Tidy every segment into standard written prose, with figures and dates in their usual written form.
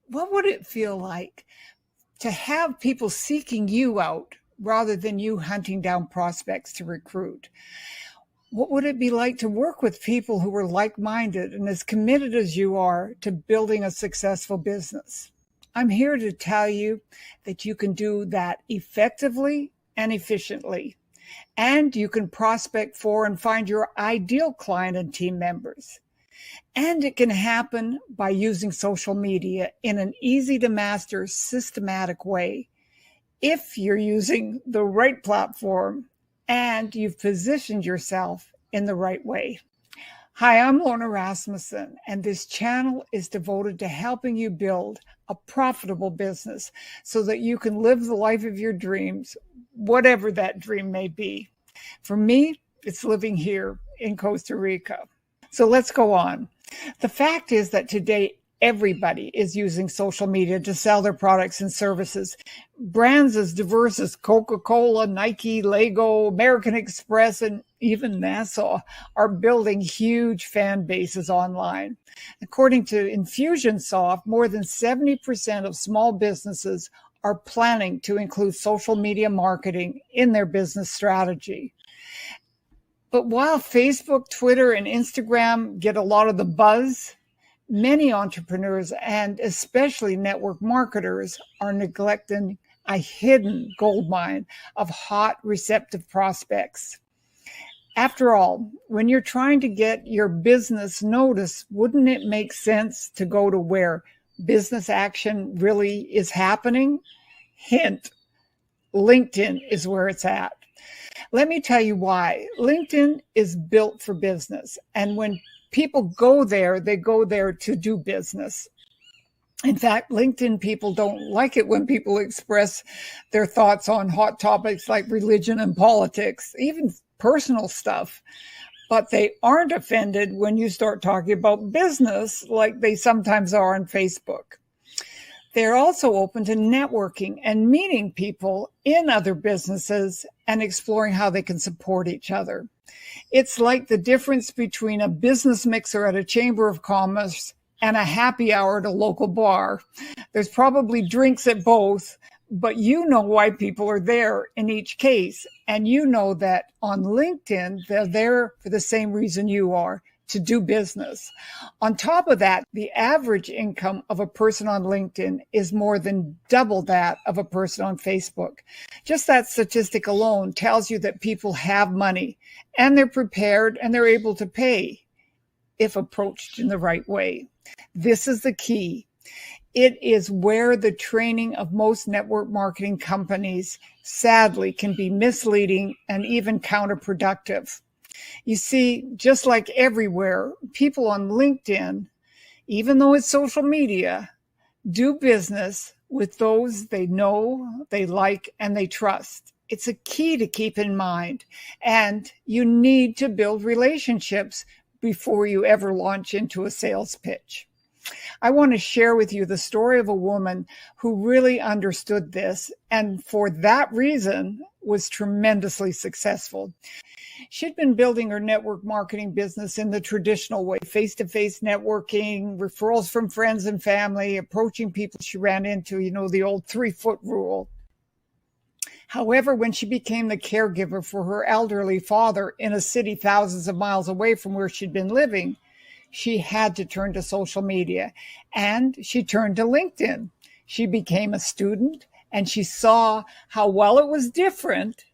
What would it feel like to have people seeking you out rather than you hunting down prospects to recruit? What would it be like to work with people who were like-minded and as committed as you are to building a successful business? I'm here to tell you that you can do that effectively and efficiently. And you can prospect for and find your ideal client and team members. And it can happen by using social media in an easy to master, systematic way. If you're using the right platform and you've positioned yourself in the right way. Hi, I'm Lorna Rasmussen, and this channel is devoted to helping you build a profitable business so that you can live the life of your dreams, whatever that dream may be. For me, it's living here in Costa Rica. So let's go on. The fact is that today, everybody is using social media to sell their products and services. Brands as diverse as Coca-Cola, Nike, Lego, American Express, and even NASA are building huge fan bases online. According to Infusionsoft, more than 70% of small businesses are planning to include social media marketing in their business strategy. But while Facebook, Twitter, and Instagram get a lot of the buzz, many entrepreneurs and especially network marketers are neglecting a hidden goldmine of hot, receptive prospects. After all, when you're trying to get your business noticed, wouldn't it make sense to go to where business action really is happening? Hint, LinkedIn is where it's at. Let me tell you why. LinkedIn is built for business. And when people go there, they go there to do business. In fact, LinkedIn people don't like it when people express their thoughts on hot topics like religion and politics, even personal stuff. But they aren't offended when you start talking about business like they sometimes are on Facebook. They're also open to networking and meeting people in other businesses and exploring how they can support each other. It's like the difference between a business mixer at a chamber of commerce and a happy hour at a local bar. There's probably drinks at both, but you know why people are there in each case. And you know that on LinkedIn, they're there for the same reason you are, to do business. On top of that, the average income of a person on LinkedIn is more than double that of a person on Facebook. Just that statistic alone tells you that people have money and they're prepared and they're able to pay if approached in the right way. This is the key. It is where the training of most network marketing companies sadly can be misleading and even counterproductive. You see, just like everywhere, people on LinkedIn, even though it's social media, do business with those they know, they like, and they trust. It's a key to keep in mind. And you need to build relationships before you ever launch into a sales pitch. I want to share with you the story of a woman who really understood this and for that reason was tremendously successful. She'd been building her network marketing business in the traditional way, face-to-face networking, referrals from friends and family, approaching people she ran into, the old 3-foot rule. However, when she became the caregiver for her elderly father in a city thousands of miles away from where she'd been living, she had to turn to social media, and she turned to LinkedIn. She became a student, and she saw how while it was different,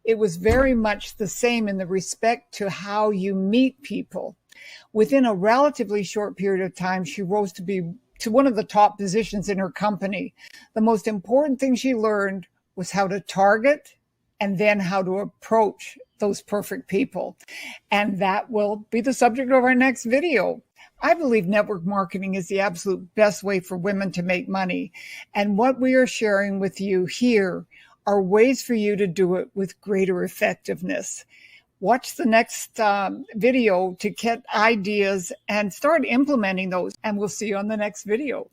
it was very much the same in the respect to how you meet people. Within a relatively short period of time, she rose to one of the top positions in her company. The most important thing she learned was how to target and then how to approach those perfect people. And that will be the subject of our next video. I believe network marketing is the absolute best way for women to make money. And what we are sharing with you here are ways for you to do it with greater effectiveness. Watch the next video to get ideas and start implementing those. And we'll see you on the next video.